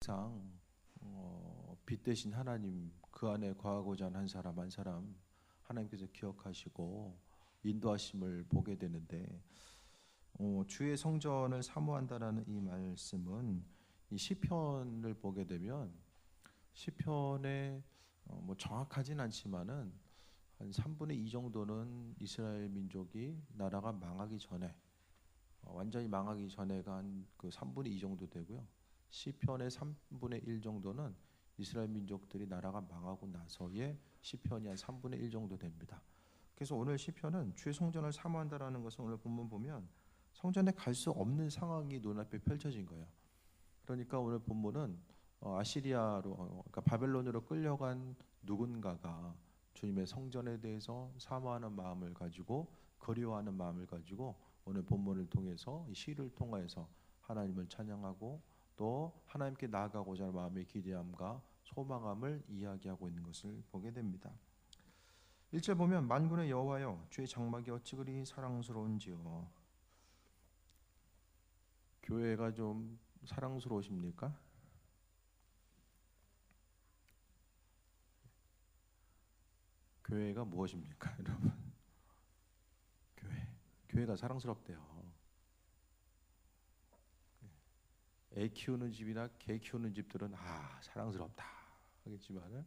항상 빛 대신 하나님 그 안에 거하고자 하는 한 사람 한 사람 하나님께서 기억하시고 인도하심을 보게 되는데 주의 성전을 사모한다라는 이 말씀은 이 시편을 보게 되면 시편에 뭐 정확하진 않지만은 한 3분의 2 정도는 이스라엘 민족이 나라가 망하기 전에 완전히 망하기 전에가 한 그 3분의 2 정도 되고요. 시편의 3분의 1 정도는 이스라엘 민족들이 나라가 망하고 나서의 시편이 한 3분의 1 정도 됩니다. 그래서 오늘 시편은 주의 성전을 사모한다라는 것은 오늘 본문 보면 성전에 갈 수 없는 상황이 눈앞에 펼쳐진 거예요. 그러니까 오늘 본문은 아시리아로 그러니까 바벨론으로 끌려간 누군가가 주님의 성전에 대해서 사모하는 마음을 가지고 그리워하는 마음을 가지고 오늘 본문을 통해서 이 시를 통해서 하나님을 찬양하고 또 하나님께 나아가고자 하는 마음의 기대함과 소망함을 이야기하고 있는 것을 보게 됩니다. 1절 보면 만군의 여호와여 주의 장막이 어찌 그리 사랑스러운지요. 교회가 좀 사랑스러우십니까? 교회가 무엇입니까, 여러분? 교회가 사랑스럽대요. 애 키우는 집이나 개 키우는 집들은 사랑스럽다 하겠지만은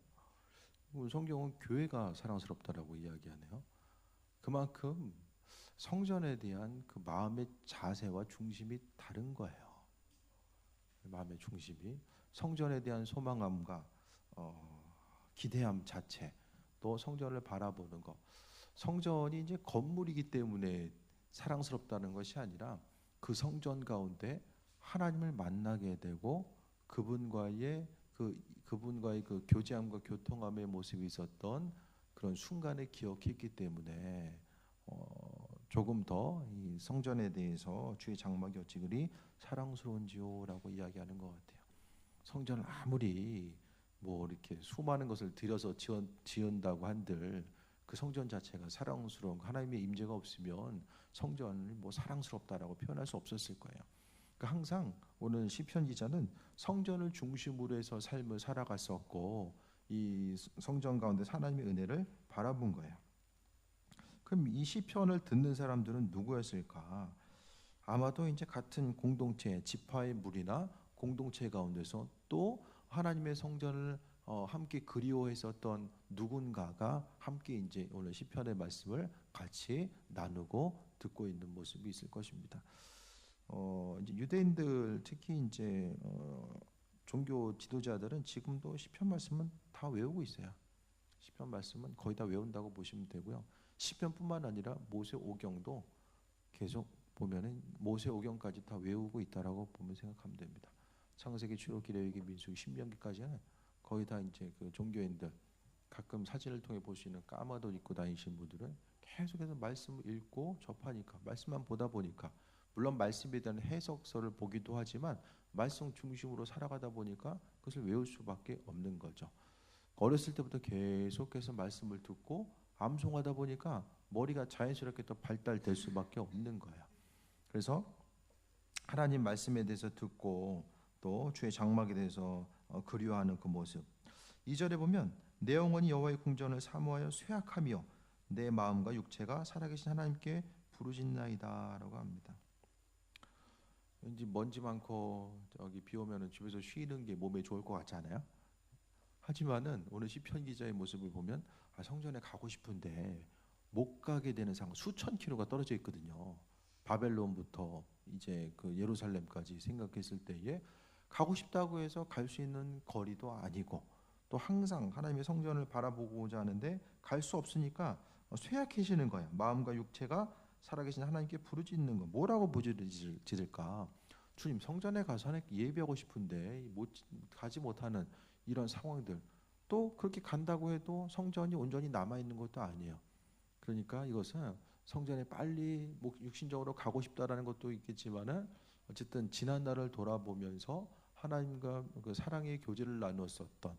성경은 교회가 사랑스럽다라고 이야기하네요. 그만큼 성전에 대한 그 마음의 자세와 중심이 다른 거예요. 마음의 중심이 성전에 대한 소망함과 기대함 자체, 또 성전을 바라보는 것. 성전이 이제 건물이기 때문에 사랑스럽다는 것이 아니라 그 성전 가운데 하나님을 만나게 되고 그분과의 그 교제함과 교통함의 모습이 있었던 그런 순간을 기억했기 때문에 조금 더 이 성전에 대해서 주의 장막이 어찌 그리 사랑스러운지요라고 이야기하는 것 같아요. 성전을 아무리 뭐 이렇게 수많은 것을 들여서 지은다고 한들 그 성전 자체가 사랑스러운 하나님의 임재가 없으면 성전을 뭐 사랑스럽다라고 표현할 수 없었을 거예요. 그러니까 항상 오늘 시편 기자는 성전을 중심으로 해서 삶을 살아갔었고 이 성전 가운데 하나님의 은혜를 바라본 거예요. 그럼 이 시편을 듣는 사람들은 누구였을까? 아마도 이제 같은 공동체, 지파의 무리나 공동체 가운데서 또 하나님의 성전을 함께 그리워했었던 누군가가 함께 이제 오늘 시편의 말씀을 같이 나누고 듣고 있는 모습이 있을 것입니다. 이제 유대인들 특히 이제 종교 지도자들은 지금도 시편 말씀은 다 외우고 있어요. 시편 말씀은 거의 다 외운다고 보시면 되고요. 시편뿐만 아니라 모세오경도 계속 보면은 모세오경까지 다 외우고 있다라고 보면 생각하면 됩니다. 창세기, 출애굽기, 레위기, 민수기, 신명기까지는 거의 다 이제 그 종교인들 가끔 사진을 통해 보시는 까만 옷 입고 다니시는 분들은 계속해서 말씀을 읽고 접하니까 말씀만 보다 보니까 물론 말씀에 대한 해석서를 보기도 하지만 말씀 중심으로 살아가다 보니까 그것을 외울 수밖에 없는 거죠. 어렸을 때부터 계속해서 말씀을 듣고 암송하다 보니까 머리가 자연스럽게 또 발달될 수밖에 없는 거예요. 그래서 하나님 말씀에 대해서 듣고 또 주의 장막에 대해서 그리워하는 그 모습. 2절에 보면 내 영혼이 여호와의 궁전을 사모하여 쇠약하며 내 마음과 육체가 살아계신 하나님께 부르짖나이다라고 합니다. 왠지 먼지 많고 저기 비 오면은 집에서 쉬는 게 몸에 좋을 것 같지 않아요? 하지만은 오늘 시편 기자의 모습을 보면 성전에 가고 싶은데 못 가게 되는 상황, 수천 킬로가 떨어져 있거든요. 바벨론부터 이제 그 예루살렘까지 생각했을 때에 가고 싶다고 해서 갈 수 있는 거리도 아니고 또 항상 하나님의 성전을 바라보고자 하는데 갈 수 없으니까 쇠약해지는 거예요. 마음과 육체가 살아계신 하나님께 부르짖는 거. 뭐라고 부르짖을까? 주님, 성전에 가서 하나님께 예배하고 싶은데 가지 못하는 이런 상황들. 또 그렇게 간다고 해도 성전이 온전히 남아 있는 것도 아니에요. 그러니까 이것은 성전에 빨리 육신적으로 가고 싶다라는 것도 있겠지만은 어쨌든 지난 날을 돌아보면서 하나님과 그 사랑의 교제를 나누었었던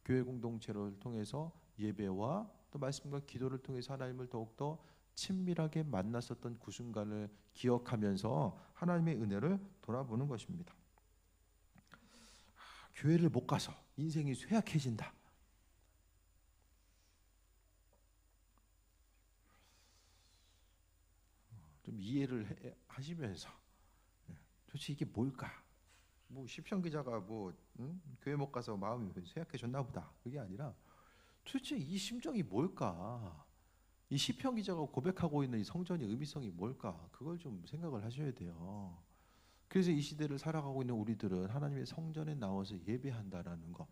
교회 공동체를 통해서 예배와 또 말씀과 기도를 통해서 하나님을 더욱더 친밀하게 만났었던 그 순간을 기억하면서 하나님의 은혜를 돌아보는 것입니다. 교회를 못 가서 인생이 쇠약해진다. 좀 이해를 하시면서 도대체 이게 뭘까? 뭐 시편 기자가 뭐 교회 못 가서 마음이 쇠약해졌나 보다. 그게 아니라 도대체 이 심정이 뭘까? 이 시편 기자가 고백하고 있는 이 성전의 의미성이 뭘까? 그걸 좀 생각을 하셔야 돼요. 그래서 이 시대를 살아가고 있는 우리들은 하나님의 성전에 나와서 예배한다라는 거,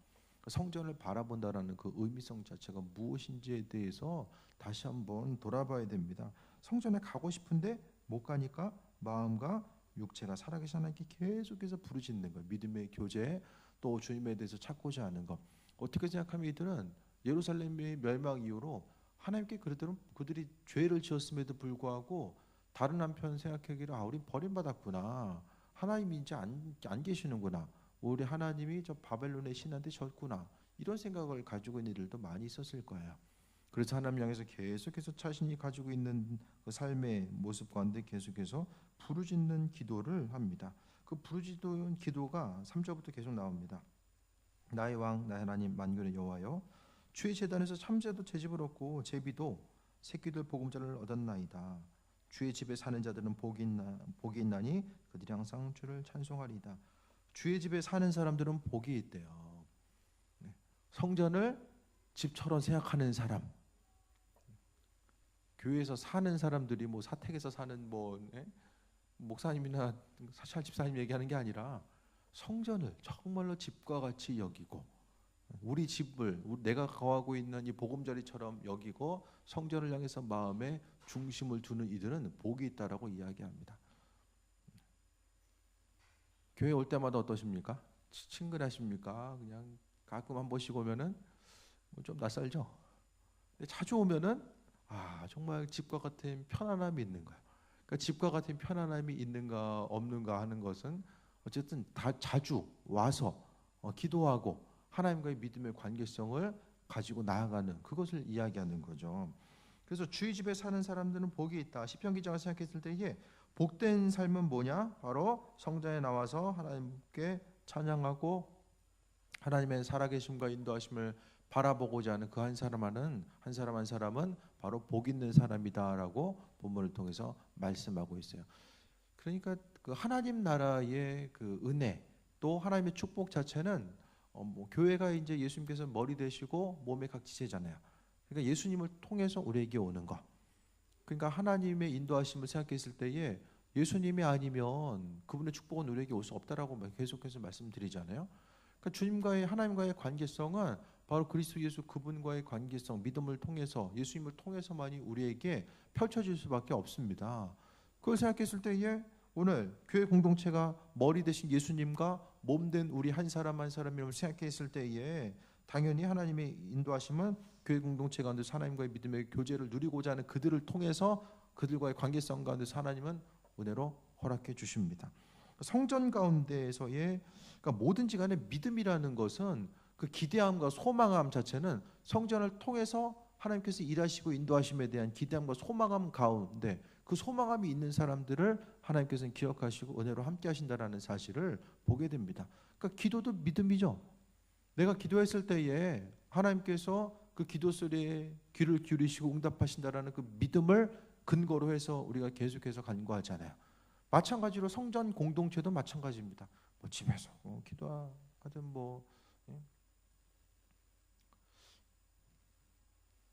성전을 바라본다라는 그 의미성 자체가 무엇인지에 대해서 다시 한번 돌아봐야 됩니다. 성전에 가고 싶은데 못 가니까 마음과 육체가 살아계신 하나님께 계속해서 부르짖는 것, 믿음의 교제, 또 주님에 대해서 찾고자 하는 것. 어떻게 생각하면 이들은 예루살렘의 멸망 이후로 하나님께 그들이 죄를 지었음에도 불구하고 다른 한편 생각하기를 우리 버림받았구나, 하나님이 이제 안 계시는구나, 우리 하나님이 저 바벨론의 신한테 졌구나, 이런 생각을 가지고 있는 이들도 많이 있었을 거예요. 그래서 하나님 향해서 계속해서 자신이 가지고 있는 그 삶의 모습 가운데 계속해서 부르짖는 기도를 합니다. 그 부르짖는 기도가 3절부터 계속 나옵니다. 나의 왕 나의 하나님 만군의 여호와여, 주의 제단에서 참새도 제 집을 얻고 제비도 새끼들 보금자를 얻었나이다. 주의 집에 사는 자들은 복이 있나니 그들이 항상 주를 찬송하리이다. 주의 집에 사는 사람들은 복이 있대요. 성전을 집처럼 생각하는 사람, 교회에서 사는 사람들이 뭐 사택에서 사는 목사님이나 사찰 집사님 얘기하는 게 아니라 성전을 정말로 집과 같이 여기고 우리 집을 내가 거하고 있는 이 보금자리처럼 여기고 성전을 향해서 마음에 중심을 두는 이들은 복이 있다라고 이야기합니다. 교회 올 때마다 어떠십니까? 친근하십니까? 그냥 가끔 한 번씩 오면은 좀 낯설죠. 근데 자주 오면은 정말 집과 같은 편안함이 있는 거예요. 그러니까 집과 같은 편안함이 있는가 없는가 하는 것은 어쨌든 다 자주 와서 기도하고 하나님과의 믿음의 관계성을 가지고 나아가는 그것을 이야기하는 거죠. 그래서 주의 집에 사는 사람들은 복이 있다. 시편 기자가 생각했을 때에 복된 삶은 뭐냐? 바로 성전에 나와서 하나님께 찬양하고 하나님의 살아계심과 인도하심을 바라보고자 하는 그 한 사람 한 사람은 바로 복 있는 사람이다라고 본문을 통해서 말씀하고 있어요. 그러니까 그 하나님 나라의 그 은혜 또 하나님의 축복 자체는 교회가 이제 예수님께서 머리 되시고 몸의 각 지체잖아요. 그러니까 예수님을 통해서 우리에게 오는 것. 그러니까 하나님의 인도하심을 생각했을 때에 예수님이 아니면 그분의 축복은 우리에게 올 수 없다라고 계속해서 말씀드리잖아요. 그러니까 주님과의 하나님과의 관계성은 바로 그리스도 예수 그분과의 관계성, 믿음을 통해서 예수님을 통해서만이 우리에게 펼쳐질 수밖에 없습니다. 그걸 생각했을 때에 오늘 교회 공동체가 머리 대신 예수님과 몸된 우리 한 사람 한 사람을 생각했을 때에 당연히 하나님의 인도하심은 교회 공동체 가운데서 하나님과의 믿음의 교제를 누리고자 하는 그들을 통해서 그들과의 관계성 가운데서 하나님은 은혜로 허락해 주십니다. 성전 가운데에서의 그러니까 뭐든지 간에 믿음이라는 것은 그 기대함과 소망함 자체는 성전을 통해서 하나님께서 일하시고 인도하심에 대한 기대함과 소망함 가운데 그 소망함이 있는 사람들을 하나님께서는 기억하시고 은혜로 함께 하신다라는 사실을 보게 됩니다. 그러니까 기도도 믿음이죠. 내가 기도했을 때에 하나님께서 그 기도 소리에 귀를 기울이시고 응답하신다라는 그 믿음을 근거로 해서 우리가 계속해서 간구하잖아요. 마찬가지로 성전 공동체도 마찬가지입니다. 뭐 집에서 기도하든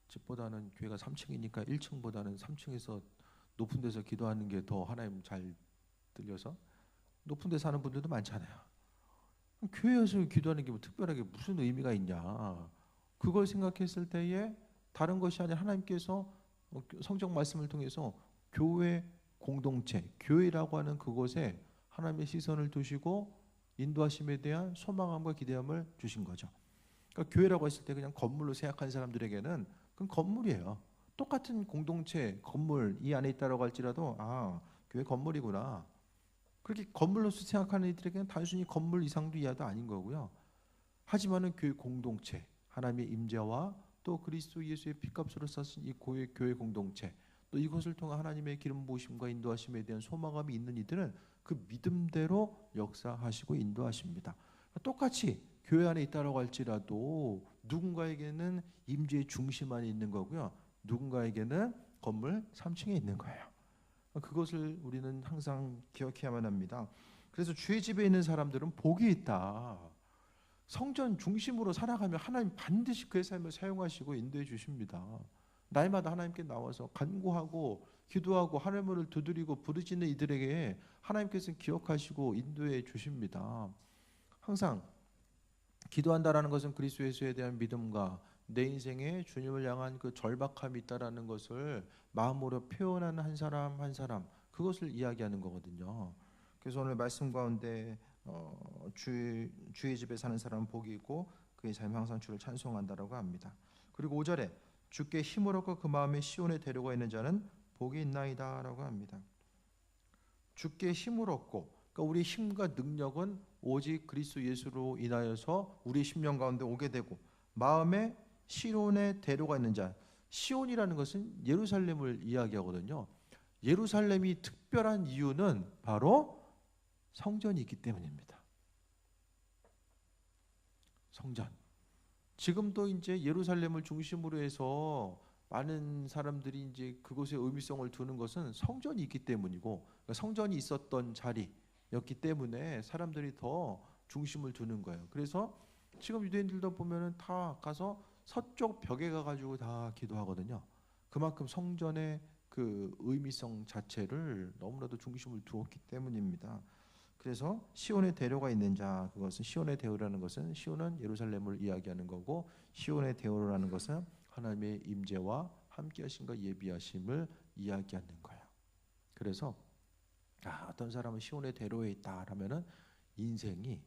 집보다는 교회가 3층이니까 1층보다는 3층에서 높은 데서 기도하는 게 더 하나님 잘 들려서 높은 데 사는 분들도 많잖아요. 교회에서 기도하는 게 뭐 특별하게 무슨 의미가 있냐? 그걸 생각했을 때에 다른 것이 아니라 하나님께서 성경 말씀을 통해서 교회 공동체, 교회라고 하는 그곳에 하나님의 시선을 두시고 인도하심에 대한 소망함과 기대함을 주신 거죠. 그러니까 교회라고 했을 때 그냥 건물로 생각하는 사람들에게는 그건 건물이에요. 똑같은 공동체, 건물 이 안에 있다라고 할지라도 교회 건물이구나. 그렇게 건물로서 생각하는 이들에게는 단순히 건물 이상도 이하도 아닌 거고요. 하지만은 교회 공동체, 하나님의 임재와 또 그리스도 예수의 피값으로 사신 이 교회 공동체, 또 이것을 통해 하나님의 기름 부으심과 인도하심에 대한 소망감이 있는 이들은 그 믿음대로 역사하시고 인도하십니다. 똑같이 교회 안에 있다라고 할지라도 누군가에게는 임재의 중심 안에 있는 거고요. 누군가에게는 건물 3층에 있는 거예요. 그것을 우리는 항상 기억해야만 합니다. 그래서 주의 집에 있는 사람들은 복이 있다. 성전 중심으로 살아가면 하나님 반드시 그의 삶을 사용하시고 인도해 주십니다. 날마다 하나님께 나와서 간구하고 기도하고 하늘문을 두드리고 부르짖는 이들에게 하나님께서는 기억하시고 인도해 주십니다. 항상 기도한다라는 것은 그리스도 예수에 대한 믿음과 내 인생에 주님을 향한 그 절박함이 있다라는 것을 마음으로 표현하는 한 사람 한 사람, 그것을 이야기하는 거거든요. 그래서 오늘 말씀 가운데 주의 집에 사는 사람은 복이 있고 그의 삶이 항상 주를 찬송한다라고 합니다. 그리고 5절에 주께 힘을 얻고 그 마음에 시온에 데려가 있는 자는 복이 있나이다라고 합니다. 주께 힘을 얻고, 그러니까 우리 힘과 능력은 오직 그리스도 예수로 인하여서 우리 심령 가운데 오게 되고, 마음에 시온에 데려가 있는 자, 시온이라는 것은 예루살렘을 이야기하거든요. 예루살렘이 특별한 이유는 바로 성전이 있기 때문입니다. 성전. 지금도 이제 예루살렘을 중심으로 해서 많은 사람들이 이제 그곳에 의미성을 두는 것은 성전이 있기 때문이고, 그러니까 성전이 있었던 자리였기 때문에 사람들이 더 중심을 두는 거예요. 그래서 지금 유대인들도 보면은 다 가서 서쪽 벽에 가가지고 다 기도하거든요. 그만큼 성전의 그 의미성 자체를 너무나도 중심을 두었기 때문입니다. 그래서 시온에 데려가 있는 자, 그것은 시온의 대오라는 것은, 시온은 예루살렘을 이야기하는 거고, 시온의 대오라는 것은 하나님의 임재와 함께하심과 예비하심을 이야기하는 거예요. 그래서 어떤 사람은 시온의 대로에 있다라면은 인생이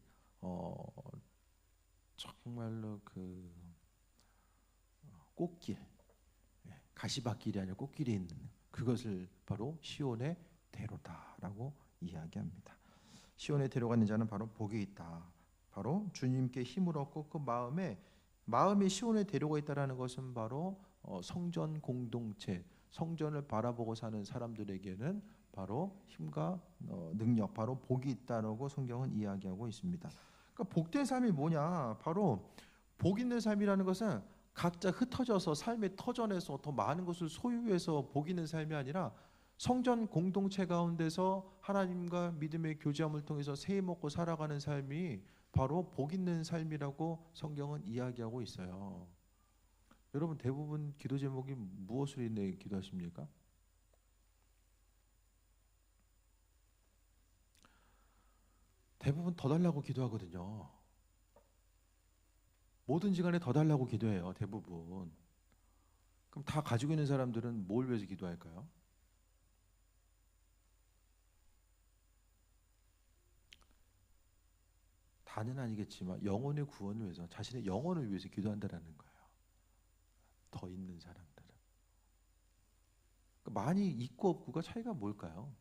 정말로 그 꽃길, 가시밭길이 아니라 꽃길이 있는 그것을 바로 시온의 대로다라고 이야기합니다. 시온에 데려가는 자는 바로 복이 있다. 바로 주님께 힘을 얻고 그 마음이 시온에 데려가 있다라는 것은 바로 성전 공동체, 성전을 바라보고 사는 사람들에게는 바로 힘과 능력, 바로 복이 있다라고 성경은 이야기하고 있습니다. 그러니까 복된 삶이 뭐냐? 바로 복 있는 삶이라는 것은 각자 흩어져서 삶의 터전에서 더 많은 것을 소유해서 복 있는 삶이 아니라 성전 공동체 가운데서 하나님과 믿음의 교제함을 통해서 세임 먹고 살아가는 삶이 바로 복 있는 삶이라고 성경은 이야기하고 있어요. 여러분 대부분 기도 제목이 무엇을 인해 기도하십니까? 대부분 더 달라고 기도하거든요. 뭐든지 간에 더 달라고 기도해요. 대부분. 그럼 다 가지고 있는 사람들은 뭘 위해서 기도할까요? 다는 아니겠지만 영혼의 구원을 위해서, 자신의 영혼을 위해서 기도한다라는 거예요. 더 있는 사람들은. 그러니까 많이 있고 없고가 차이가 뭘까요?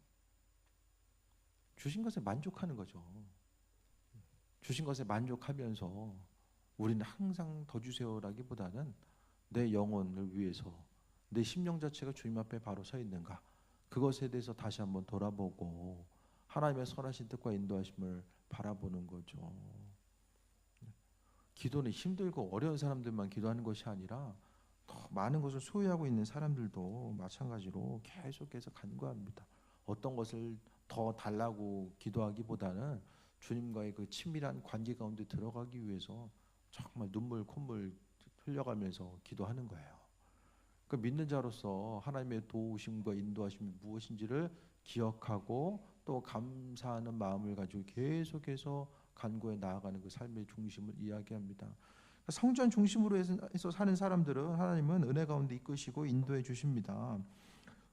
주신 것에 만족하는 거죠. 주신 것에 만족하면서 우리는 항상 더 주세요라기보다는 내 영혼을 위해서 내 심령 자체가 주님 앞에 바로 서 있는가, 그것에 대해서 다시 한번 돌아보고 하나님의 선하신 뜻과 인도하심을 바라보는 거죠. 기도는 힘들고 어려운 사람들만 기도하는 것이 아니라 더 많은 것을 소유하고 있는 사람들도 마찬가지로 계속해서 간구합니다. 어떤 것을 더 달라고 기도하기보다는 주님과의 그 친밀한 관계 가운데 들어가기 위해서 정말 눈물 콧물 흘려가면서 기도하는 거예요. 그 믿는 자로서 하나님의 도우심과 인도하심이 무엇인지를 기억하고 또 감사하는 마음을 가지고 계속해서 간구해 나아가는 그 삶의 중심을 이야기합니다. 성전 중심으로 해서 사는 사람들은 하나님은 은혜 가운데 이끄시고 인도해 주십니다.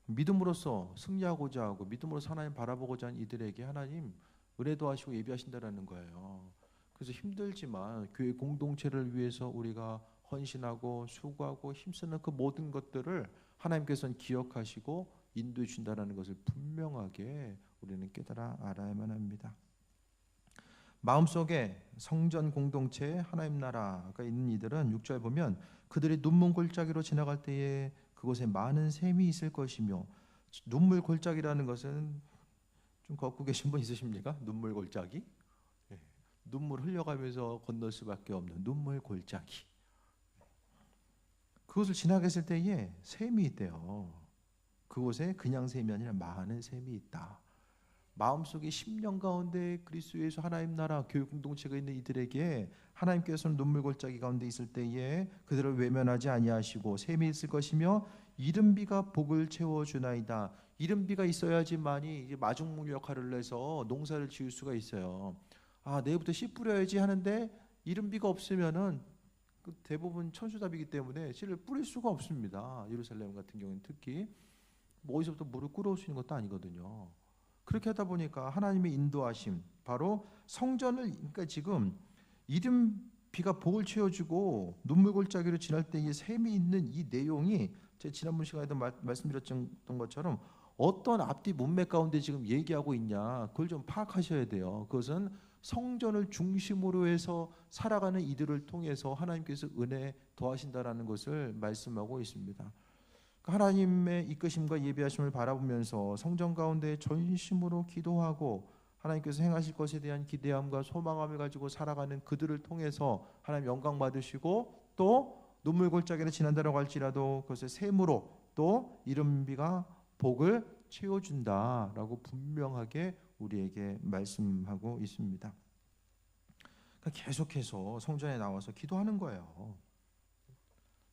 믿음으로써 승리하고자 하고 믿음으로써 하나님 바라보고자 하는 이들에게 하나님 은혜도 하시고 예비하신다라는 거예요. 그래서 힘들지만 교회 공동체를 위해서 우리가 헌신하고 수고하고 힘쓰는 그 모든 것들을 하나님께서는 기억하시고 인도해 주신다라는 것을 분명하게 우리는 깨달아 알아야만 합니다. 마음속에 성전 공동체에 하나님 나라가 있는 이들은 6절 보면 그들이 눈물 골짜기로 지나갈 때에 그곳에 많은 샘이 있을 것이며, 눈물 골짜기라는 것은 좀 걷고 계신 분 있으십니까? 눈물 골짜기? 예. 눈물 흘려가면서 건널 수밖에 없는 눈물 골짜기. 그것을 지나갔을 때에 샘이 있대요. 그곳에 그냥 샘이 아니라 많은 샘이 있다. 마음속에 10년 가운데 그리스도에서 하나님 나라 교육 공동체가 있는 이들에게 하나님께서는 눈물 골짜기 가운데 있을 때에 그들을 외면하지 아니하시고 샘이 있을 것이며 이른 비가 복을 채워주나이다. 이른 비가 있어야지만이 이제 마중물 역할을 해서 농사를 지을 수가 있어요. 아, 내일부터 씨 뿌려야지 하는데 이른 비가 없으면은 대부분 천수답이기 때문에 씨를 뿌릴 수가 없습니다. 예루살렘 같은 경우는 특히 뭐 어디서부터 물을 끌어올 수 있는 것도 아니거든요. 그렇게 하다 보니까 하나님의 인도하심, 바로 성전을, 그러니까 지금 이른 비가 복을 채워주고 눈물 골짜기로 지날 때에 샘이 있는 이 내용이 제가 지난번 시간에도 말씀드렸던 것처럼 어떤 앞뒤 문맥 가운데 지금 얘기하고 있냐, 그걸 좀 파악하셔야 돼요. 그것은 성전을 중심으로 해서 살아가는 이들을 통해서 하나님께서 은혜 더하신다라는 것을 말씀하고 있습니다. 하나님의 이끄심과 예비하심을 바라보면서 성전 가운데 전심으로 기도하고 하나님께서 행하실 것에 대한 기대함과 소망함을 가지고 살아가는 그들을 통해서 하나님 영광 받으시고, 또 눈물 골짜기를 지난다라고 할지라도 그것을 샘으로 또 이른 비가 복을 채워준다라고 분명하게 우리에게 말씀하고 있습니다. 그러니까 계속해서 성전에 나와서 기도하는 거예요.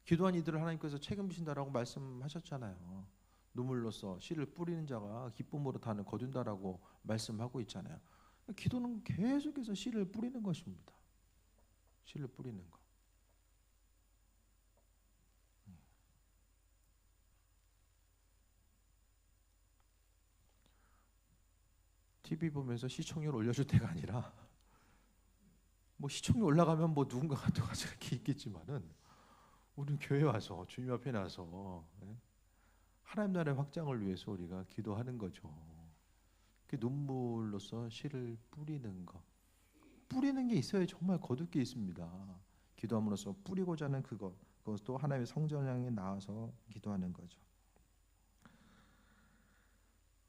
기도한 이들을 하나님께서 책임지신다라고 말씀하셨잖아요. 눈물로써 씨를 뿌리는 자가 기쁨으로 단을 거둔다라고 말씀하고 있잖아요. 기도는 계속해서 씨를 뿌리는 것입니다. 씨를 뿌리는 것. TV 보면서 시청률 올려줄 때가 아니라, 뭐 시청률 올라가면 뭐 누군가가 또 가서 이렇게 있겠지만은, 우리는 교회 와서 주님 앞에 나서 하나님 나라의 확장을 위해서 우리가 기도하는 거죠. 그 눈물로써 씨를 뿌리는 것. 뿌리는 게 있어야 정말 거둘 게 있습니다. 기도함으로써 뿌리고자 하는 그것도 하나님의 성전 향해 나와서 기도하는 거죠.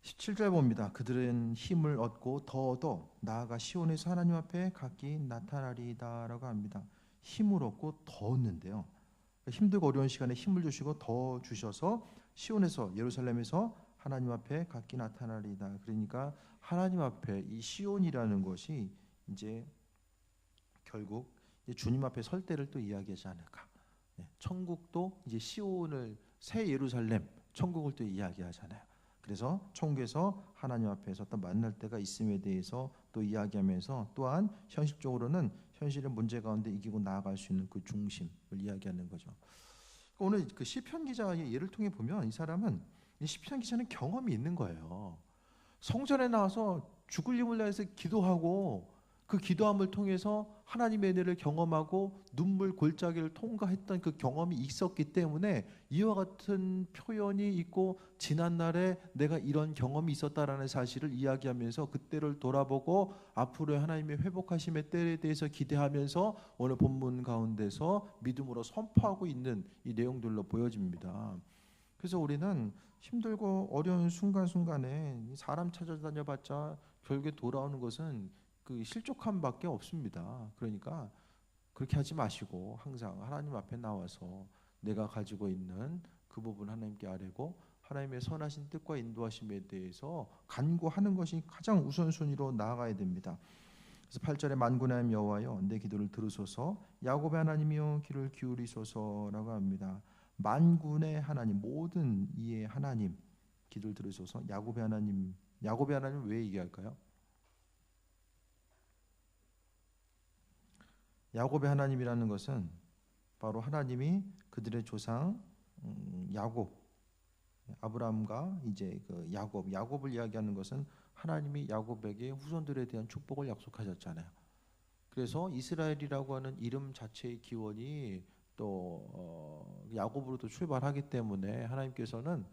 17절 봅니다. 그들은 힘을 얻고 더 나아가 시온에서 하나님 앞에 각기 나타나리이다라고 합니다. 힘을 얻고 더 얻는데요. 힘들고 어려운 시간에 힘을 주시고 더 주셔서 시온에서, 예루살렘에서 하나님 앞에 각기 나타나리이다. 그러니까 하나님 앞에 이 시온이라는 것이 이제 결국 이제 주님 앞에 설 때를 또 이야기하지 않을까. 천국도 이제 시온을, 새 예루살렘, 천국을 또 이야기하잖아요. 그래서 천국에서 하나님 앞에서 또 만날 때가 있음에 대해서 또 이야기하면서, 또한 현실적으로는 현실의 문제 가운데 이기고 나아갈 수 있는 그 중심을 이야기하는 거죠. 오늘 그 시편 기자의 예를 통해 보면 이 사람은, 이 시편 기자는 경험이 있는 거예요. 성전에 나와서 죽을 힘을 다해서 기도하고 그 기도함을 통해서 하나님의 은혜를 경험하고 눈물 골짜기를 통과했던 그 경험이 있었기 때문에 이와 같은 표현이 있고, 지난날에 내가 이런 경험이 있었다라는 사실을 이야기하면서 그때를 돌아보고 앞으로의 하나님의 회복하심의 때에 대해서 기대하면서 오늘 본문 가운데서 믿음으로 선포하고 있는 이 내용들로 보여집니다. 그래서 우리는 힘들고 어려운 순간순간에 사람 찾아다녀봤자 결국에 돌아오는 것은 그 실족함밖에 없습니다. 그러니까 그렇게 하지 마시고 항상 하나님 앞에 나와서 내가 가지고 있는 그 부분 하나님께 아뢰고 하나님의 선하신 뜻과 인도하심에 대해서 간구하는 것이 가장 우선순위로 나아가야 됩니다. 그래서 8절에 만군의 하나님 여호와여 내 기도를 들으소서, 야곱의 하나님이여 귀를 기울이소서라고 합니다. 만군의 하나님, 모든 이의 하나님, 기도를 들으소서. 야곱의 하나님, 야곱의 하나님 왜 얘기할까요? 야곱의 하나님이라는 것은 바로 하나님이 그들의 조상 야곱, 아브라함과 이제 그 야곱을 이야기하는 것은 하나님이 야곱에게 후손들에 대한 축복을 약속하셨잖아요. 그래서 이스라엘이라고 하는 이름 자체의 기원이 또 야곱으로도 출발하기 때문에 하나님께서는,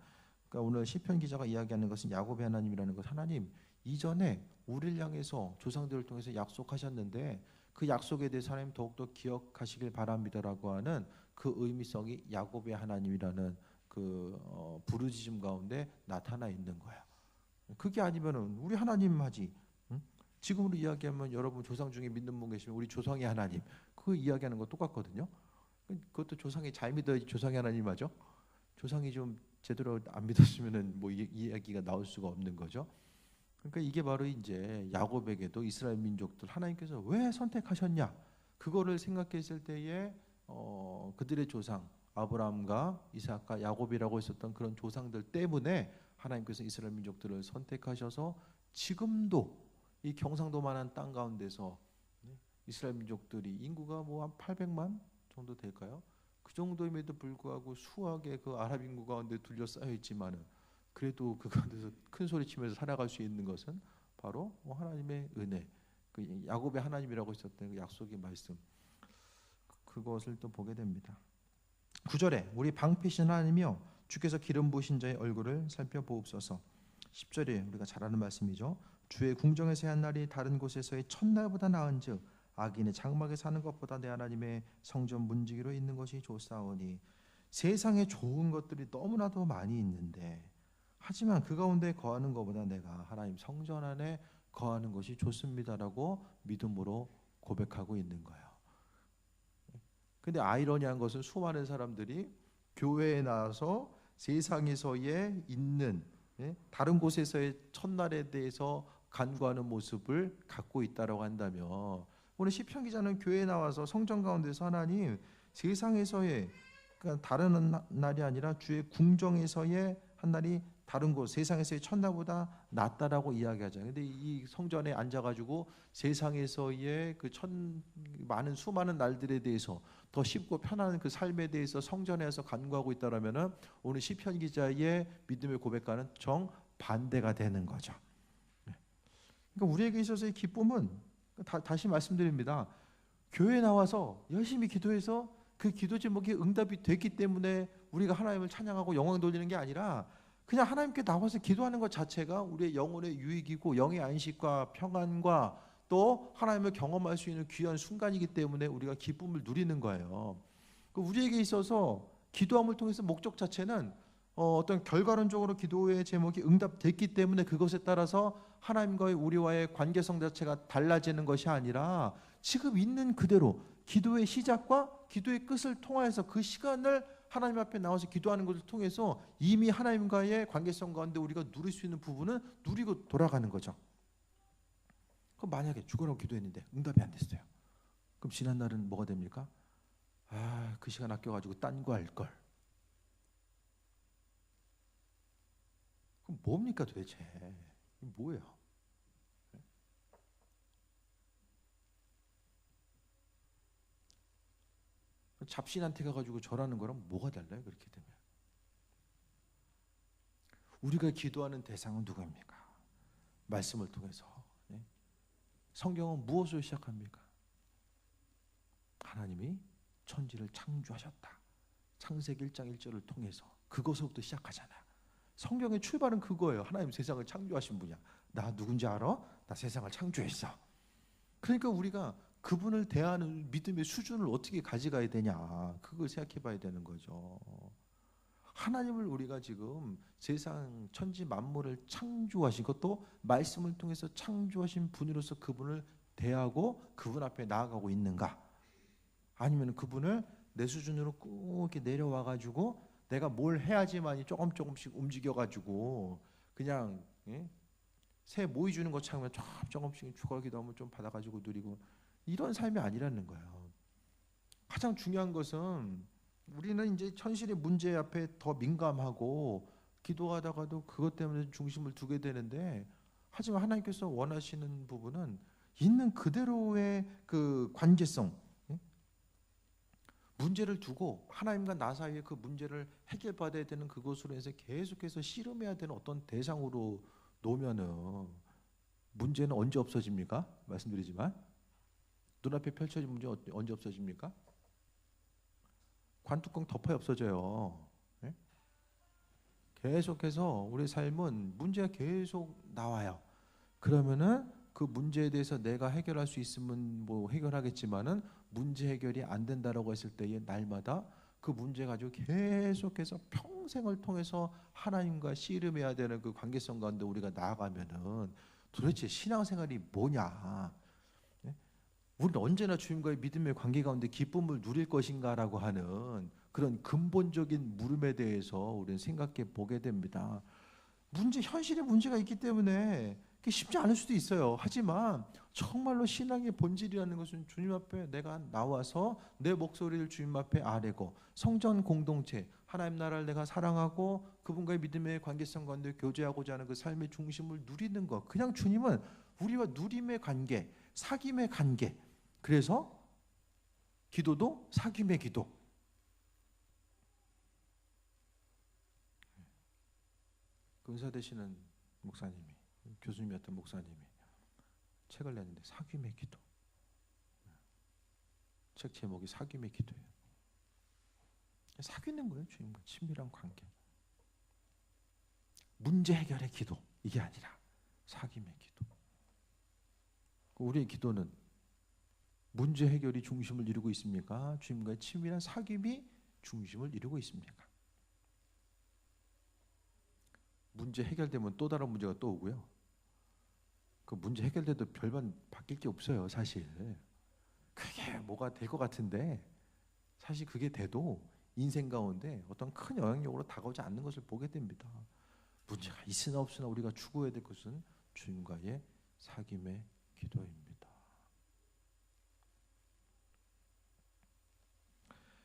그러니까 오늘 시편 기자가 이야기하는 것은 야곱의 하나님이라는 것, 하나님 이전에 우리를 향해서 조상들을 통해서 약속하셨는데 그 약속에 대해서 하나님 더욱더 기억하시길 바랍니다라고 하는 그 의미성이 야곱의 하나님이라는 그 부르짖음 가운데 나타나 있는 거야. 그게 아니면은 우리 하나님 하지, 응? 지금으로 이야기하면 여러분 조상 중에 믿는 분 계시면 우리 조상의 하나님 그 이야기하는 거 똑같거든요. 그것도 조상이 잘 믿어야지 조상의 하나님 맞죠? 조상이 좀 제대로 안 믿었으면은 뭐 이야기가 나올 수가 없는 거죠. 그러니까 이게 바로 이제 야곱에게도 이스라엘 민족들 하나님께서 왜 선택하셨냐 그거를 생각했을 때에 그들의 조상 아브라함과 이삭과 야곱이라고 있었던 그런 조상들 때문에 하나님께서 이스라엘 민족들을 선택하셔서 지금도 이 경상도만한 땅 가운데서 이스라엘 민족들이 인구가 뭐 한 800만 정도 될까요? 그 정도임에도 불구하고 수학의 그 아랍 인구 가운데 둘러싸여 있지만은 그래도 그 가운데서 큰 소리 치면서 살아갈 수 있는 것은 바로 하나님의 은혜, 그 야곱의 하나님이라고 있었던 그 약속의 말씀, 그것을 또 보게 됩니다. 9절에 우리 방패신 하나님이여 주께서 기름 부으신 자의 얼굴을 살펴보옵소서. 10절에 우리가 잘 아는 말씀이죠. 주의 궁정에서의 한 날이 다른 곳에서의 첫날보다 나은즉 악인의 장막에 사는 것보다 내 하나님의 성전 문지기로 있는 것이 좋사오니. 세상에 좋은 것들이 너무나도 많이 있는데 하지만 그 가운데 거하는 것보다 내가 하나님 성전 안에 거하는 것이 좋습니다라고 믿음으로 고백하고 있는 거예요. 근데 아이러니한 것은 수많은 사람들이 교회에 나와서 세상에서의 있는 다른 곳에서의 첫날에 대해서 간구하는 모습을 갖고 있다라고 한다면 오늘 시편 기자는 교회에 나와서 성전 가운데서 하나님 세상에서의 그러니까 다른 날이 아니라 주의 궁정에서의 한 날이 다른 곳 세상에서의 첫날보다 낫다라고 이야기하잖아요. 근데 이 성전에 앉아가지고 세상에서의 그 많은 수많은 날들에 대해서 더 쉽고 편안한 그 삶에 대해서 성전에서 간구하고 있다라면은 오늘 시편 기자의 믿음의 고백과는 정 반대가 되는 거죠. 그러니까 우리에게 있어서의 기쁨은 다시 말씀드립니다. 교회에 나와서 열심히 기도해서 그 기도 제목이 응답이 됐기 때문에 우리가 하나님을 찬양하고 영광 돌리는 게 아니라 그냥 하나님께 나와서 기도하는 것 자체가 우리의 영혼의 유익이고 영의 안식과 평안과 또 하나님을 경험할 수 있는 귀한 순간이기 때문에 우리가 기쁨을 누리는 거예요. 우리에게 있어서 기도함을 통해서 목적 자체는 어떤 결과론적으로 기도의 제목이 응답됐기 때문에 그것에 따라서 하나님과의 우리와의 관계성 자체가 달라지는 것이 아니라 지금 있는 그대로 기도의 시작과 기도의 끝을 통해서 그 시간을 하나님 앞에 나와서 기도하는 것을 통해서 이미 하나님과의 관계성 가운데 우리가 누릴 수 있는 부분은 누리고 돌아가는 거죠. 그럼 만약에 죽으라고 기도했는데 응답이 안 됐어요. 그럼 지난 날은 뭐가 됩니까? 그 시간 아껴가지고 딴 거 할 걸. 그럼 뭡니까 도대체? 뭐예요? 잡신한테 가가지고 절하는 거랑 뭐가 달라요? 그렇게 되면 우리가 기도하는 대상은 누구입니까? 말씀을 통해서 성경은 무엇으로 시작합니까? 하나님이 천지를 창조하셨다. 창세기 1장 1절을 통해서 그것부터 시작하잖아요. 성경의 출발은 그거예요. 하나님 세상을 창조하신 분이야. 나 누군지 알아? 나 세상을 창조했어. 그러니까 우리가 그분을 대하는 믿음의 수준을 어떻게 가져가야 되냐 그걸 생각해 봐야 되는 거죠. 하나님을 우리가 지금 세상 천지 만물을 창조하신 것도 말씀을 통해서 창조하신 분으로서 그분을 대하고 그분 앞에 나아가고 있는가? 아니면 그분을 내 수준으로 꾹 이렇게 내려와 가지고 내가 뭘 해야지만이 조금씩 움직여 가지고 그냥 새 모이 주는 것처럼 조금씩 추가하기도 하면 좀 받아 가지고 누리고 이런 삶이 아니라는 거예요. 가장 중요한 것은 우리는 이제 현실의 문제 앞에 더 민감하고 기도하다가도 그것 때문에 중심을 두게 되는데 하지만 하나님께서 원하시는 부분은 있는 그대로의 그 관계성 문제를 두고 하나님과 나 사이에 그 문제를 해결받아야 되는 그것으로 해서 계속해서 씨름해야 되는 어떤 대상으로 놓으면은 문제는 언제 없어집니까? 말씀드리지만 눈앞에 펼쳐진 문제 언제 없어집니까? 관뚜껑 덮어야 없어져요. 네? 계속해서 우리 삶은 문제가 계속 나와요. 그러면은 그 문제에 대해서 내가 해결할 수 있으면 뭐 해결하겠지만은 문제 해결이 안 된다라고 했을 때에 날마다 그 문제 가지고 계속해서 평생을 통해서 하나님과 씨름해야 되는 그 관계성 가운데 우리가 나아가면은 도대체 신앙생활이 뭐냐? 예? 우리는 언제나 주님과의 믿음의 관계 가운데 기쁨을 누릴 것인가라고 하는 그런 근본적인 물음에 대해서 우리는 생각해 보게 됩니다. 현실에 문제가 있기 때문에 그게 쉽지 않을 수도 있어요. 하지만 정말로 신앙의 본질이라는 것은 주님 앞에 내가 나와서 내 목소리를 주님 앞에 아뢰고 성전 공동체, 하나님 나라를 내가 사랑하고 그분과의 믿음의 관계성 가운데 교제하고자 하는 그 삶의 중심을 누리는 것. 그냥 주님은 우리와 누림의 관계, 사귐의 관계. 그래서 기도도 사귐의 기도. 은사 되시는 목사님이, 교수님이었던 목사님이 책을 냈는데 사귐의 기도. 책 제목이 사귐의 기도예요. 사귀는 거예요. 주님과 친밀한 관계. 문제 해결의 기도 이게 아니라 사귐의 기도. 우리의 기도는 문제 해결이 중심을 이루고 있습니까? 주님과의 친밀한 사귐이 중심을 이루고 있습니까? 문제 해결되면 또 다른 문제가 또 오고요. 그 문제 해결돼도 별반 바뀔 게 없어요, 사실. 그게 뭐가 될 것 같은데 사실 그게 돼도 인생 가운데 어떤 큰 영향력으로 다가오지 않는 것을 보게 됩니다. 문제가 있으나 없으나 우리가 추구해야 될 것은 주님과의 사귐의 기도입니다.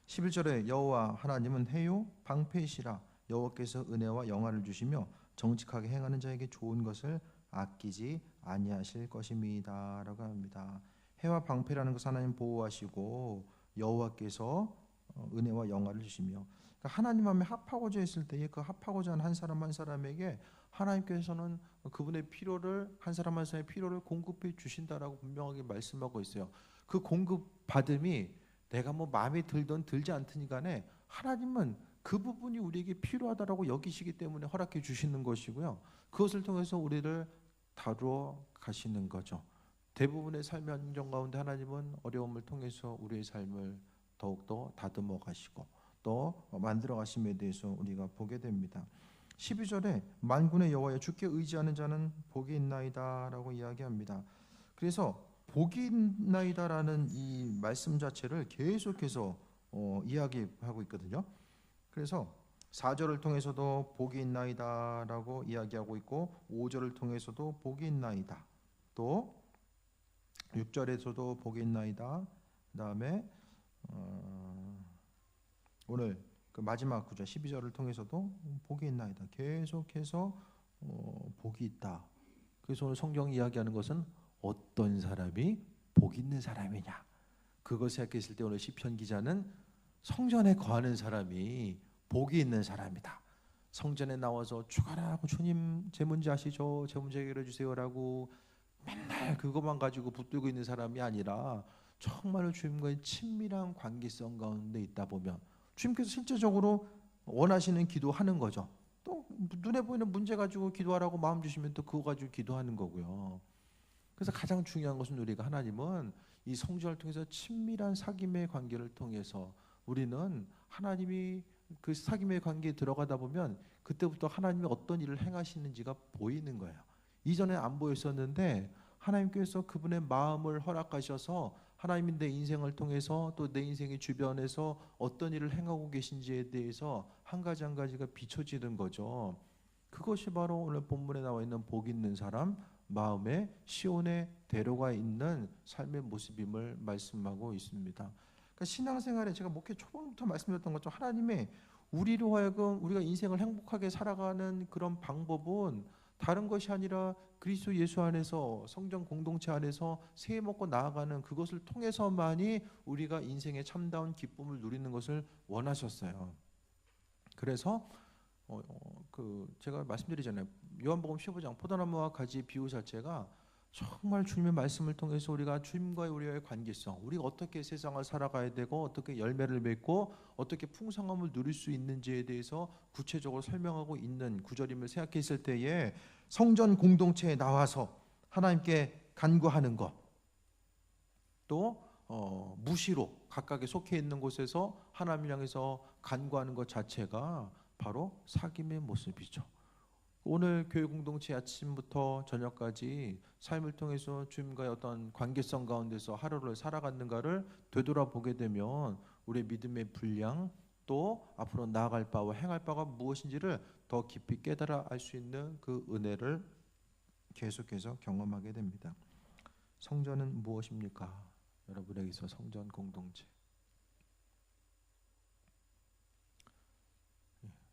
11절에 여호와 하나님은 해요 방패이시라. 여호와께서 은혜와 영화를 주시며 정직하게 행하는 자에게 좋은 것을 아끼지 아니하실 것입니다 라고 합니다. 해와 방패라는 것은 하나님 보호하시고 여호와께서 은혜와 영화를 주시며, 그러니까 하나님 앞에 합하고자 했을 때에 그 합하고자 한 사람 한 사람에게 하나님께서는 그분의 필요를, 한 사람 한 사람의 필요를 공급해 주신다라고 분명하게 말씀하고 있어요. 그 공급 받음이 내가 뭐 마음에 들든 들지 않든 간에 하나님은 그 부분이 우리에게 필요하다라고 여기시기 때문에 허락해 주시는 것이고요. 그것을 통해서 우리를 다루어 가시는 거죠. 대부분의 삶의 환경 가운데 하나님은 어려움을 통해서 우리의 삶을 더욱더 다듬어 가시고 또 만들어 가심에 대해서 우리가 보게 됩니다. 12절에 만군의 여호와여 주께 의지하는 자는 복이 있나이다 라고 이야기합니다. 그래서 복이 있나이다라는 이 말씀 자체를 계속해서 이야기하고 있거든요. 그래서 4절을 통해서도 복이 있나이다 라고 이야기하고 있고 5절을 통해서도 복이 있나이다, 또 6절에서도 복이 있나이다, 그 다음에 오늘 그 마지막 구절 12절을 통해서도 복이 있나이다, 계속해서 복이 있다. 그래서 오늘 성경이 이야기하는 것은 어떤 사람이 복 있는 사람이냐, 그것을 생각했을 때 오늘 시편 기자는 성전에 거하는 사람이 복이 있는 사람이다. 성전에 나와서 주가라고 주님 제 문제 아시죠? 제 문제 해결해 주세요라고 맨날 그것만 가지고 붙들고 있는 사람이 아니라 정말로 주님과의 친밀한 관계성 가운데 있다 보면 주님께서 실제적으로 원하시는 기도하는 거죠. 또 눈에 보이는 문제 가지고 기도하라고 마음 주시면 또 그거 가지고 기도하는 거고요. 그래서 가장 중요한 것은 우리가 하나님은 이 성전을 통해서 친밀한 사귐의 관계를 통해서 우리는 하나님이 그 사귐의 관계에 들어가다 보면 그때부터 하나님이 어떤 일을 행하시는지가 보이는 거예요. 이전에 안 보였었는데 하나님께서 그분의 마음을 허락하셔서 하나님이 내 인생을 통해서 또 내 인생의 주변에서 어떤 일을 행하고 계신지에 대해서 한 가지 한 가지가 비춰지는 거죠. 그것이 바로 오늘 본문에 나와 있는 복 있는 사람, 마음에 시온에 데려가 있는 삶의 모습임을 말씀하고 있습니다. 그러니까 신앙생활에 제가 목회 초반부터 말씀드렸던 것처럼 하나님의 우리로 하여금 우리가 인생을 행복하게 살아가는 그런 방법은 다른 것이 아니라 그리스도 예수 안에서 성전 공동체 안에서 새 먹고 나아가는 그것을 통해서만이 우리가 인생의 참다운 기쁨을 누리는 것을 원하셨어요. 그래서 제가 말씀드리잖아요. 요한복음 15장 포도나무와 가지 비유 자체가 정말 주님의 말씀을 통해서 우리가 주님과의 우리의 관계성, 우리가 어떻게 세상을 살아가야 되고 어떻게 열매를 맺고 어떻게 풍성함을 누릴 수 있는지에 대해서 구체적으로 설명하고 있는 구절임을 생각했을 때에 성전 공동체에 나와서 하나님께 간구하는 것, 또 무시로 각각에 속해 있는 곳에서 하나님을 향해서 간구하는 것 자체가 바로 사귐의 모습이죠. 오늘 교회 공동체 아침부터 저녁까지 삶을 통해서 주님과의 어떤 관계성 가운데서 하루를 살아갔는가를 되돌아보게 되면 우리의 믿음의 분량 또 앞으로 나아갈 바와 행할 바가 무엇인지를 더 깊이 깨달아 알 수 있는 그 은혜를 계속해서 경험하게 됩니다. 성전은 무엇입니까? 여러분에게서 성전 공동체.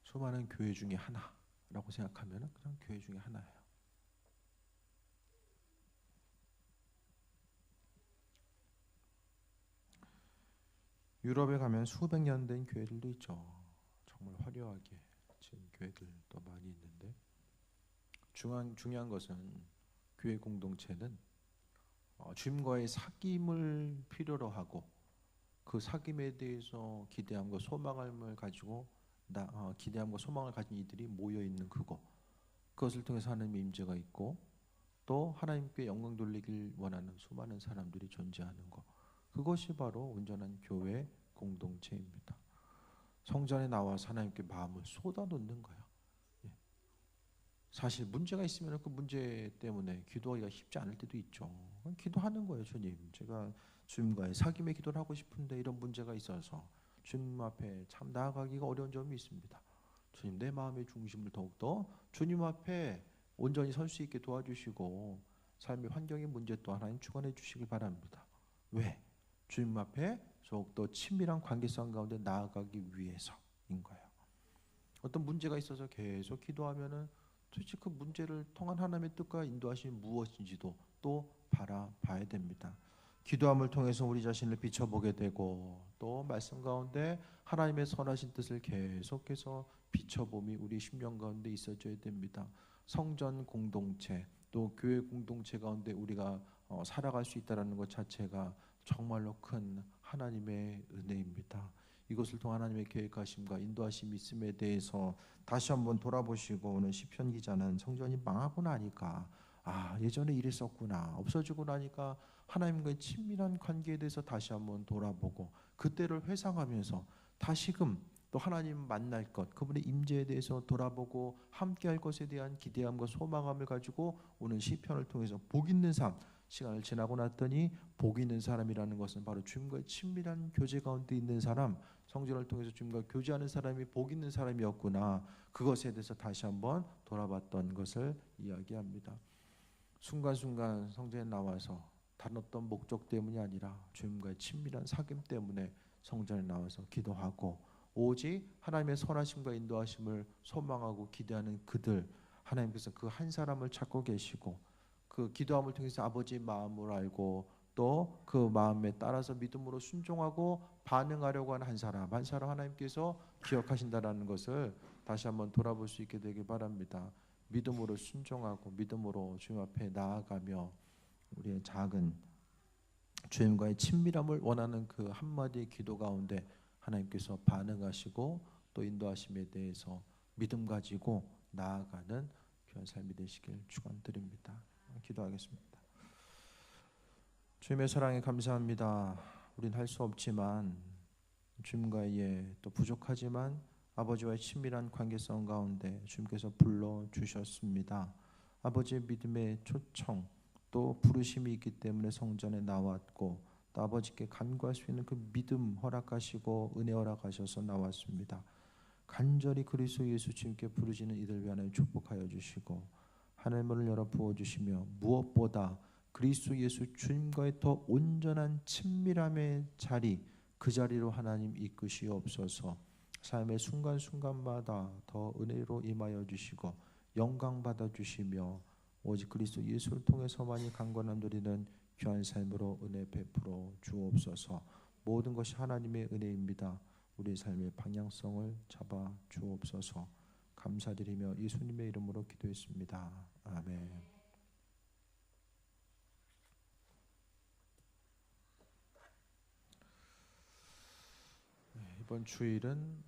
수많은 교회 중에 하나라고 생각하면 그냥 교회 중에 하나예요. 유럽에 가면 수백 년 된 교회들도 있죠. 정말 화려하게 지은 교회들도 많이 있는데 중요한 것은 교회 공동체는 주님과의 사귐을 필요로 하고 그 사귐에 대해서 기대함과 소망을 가지고 기대함과 소망을 가진 이들이 모여 있는 그것을 통해서 하나님의 임재가 있고 또 하나님께 영광 돌리길 원하는 수많은 사람들이 존재하는 것, 그것이 바로 온전한 교회 공동체입니다. 성전에 나와서 하나님께 마음을 쏟아놓는 거예요. 사실 문제가 있으면 그 문제 때문에 기도하기가 쉽지 않을 때도 있죠. 기도하는 거예요. 주님, 제가 주님과의 사귐의 기도를 하고 싶은데 이런 문제가 있어서 주님 앞에 참 나아가기가 어려운 점이 있습니다. 주님, 내 마음의 중심을 더욱더 주님 앞에 온전히 설 수 있게 도와주시고 삶의 환경의 문제 또 하나님 주관해 주시길 바랍니다. 왜? 주님 앞에 더욱더 친밀한 관계성 가운데 나아가기 위해서인 거예요. 어떤 문제가 있어서 계속 기도하면은 도대체 그 문제를 통한 하나님의 뜻과 인도하심이 무엇인지도 또 바라봐야 됩니다. 기도함을 통해서 우리 자신을 비춰보게 되고 또 말씀 가운데 하나님의 선하신 뜻을 계속해서 비춰봄이 우리 심령 가운데 있어져야 됩니다. 성전 공동체 또 교회 공동체 가운데 우리가 살아갈 수 있다는 것 자체가 정말로 큰 하나님의 은혜입니다. 이것을 통한 하나님의 계획하심과 인도하심이 있음에 대해서 다시 한번 돌아보시고 오늘 시편 기자는 성전이 망하고 나니까 예전에 이랬었구나, 없어지고 나니까 하나님과의 친밀한 관계에 대해서 다시 한번 돌아보고 그때를 회상하면서 다시금 또 하나님 만날 것, 그분의 임재에 대해서 돌아보고 함께할 것에 대한 기대함과 소망함을 가지고 오늘 시편을 통해서 복 있는 삶, 시간을 지나고 났더니 복 있는 사람이라는 것은 바로 주님과의 친밀한 교제 가운데 있는 사람, 성전을 통해서 주님과 교제하는 사람이 복 있는 사람이었구나, 그것에 대해서 다시 한번 돌아봤던 것을 이야기합니다. 순간순간 성전에 나와서 다른 어떤 목적 때문이 아니라 주님과의 친밀한 사귐 때문에 성전에 나와서 기도하고 오직 하나님의 선하심과 인도하심을 소망하고 기대하는 그들, 하나님께서 그 한 사람을 찾고 계시고 그 기도함을 통해서 아버지의 마음을 알고 또 그 마음에 따라서 믿음으로 순종하고 반응하려고 하는 한 사람 하나님께서 기억하신다라는 것을 다시 한번 돌아볼 수 있게 되길 바랍니다. 믿음으로 순종하고 믿음으로 주님 앞에 나아가며 우리의 작은 주님과의 친밀함을 원하는 그 한마디의 기도 가운데 하나님께서 반응하시고 또 인도하심에 대해서 믿음 가지고 나아가는 귀한 삶이 되시길 축원드립니다. 기도하겠습니다. 주님의 사랑에 감사합니다. 우린 할 수 없지만 주님과의 또 부족하지만 아버지와의 친밀한 관계성 가운데 주님께서 불러주셨습니다. 아버지의 믿음의 초청 또 부르심이 있기 때문에 성전에 나왔고 또 아버지께 간구할 수 있는 그 믿음 허락하시고 은혜 허락하셔서 나왔습니다. 간절히 그리스도 예수 주님께 부르짖는 이들 위하여 축복하여 주시고 하늘의 문을 열어 부어주시며 무엇보다 그리스도 예수 주님과의 더 온전한 친밀함의 자리, 그 자리로 하나님 이끄시옵소서. 삶의 순간순간마다 더 은혜로 임하여 주시고 영광 받아 주시며 오직 그리스도 예수를 통해서만이 강건함 누리는 귀한 삶으로 은혜 베풀어 주옵소서. 모든 것이 하나님의 은혜입니다. 우리 삶의 방향성을 잡아 주옵소서. 감사드리며 예수님의 이름으로 기도했습니다. 아멘. 이번 주일은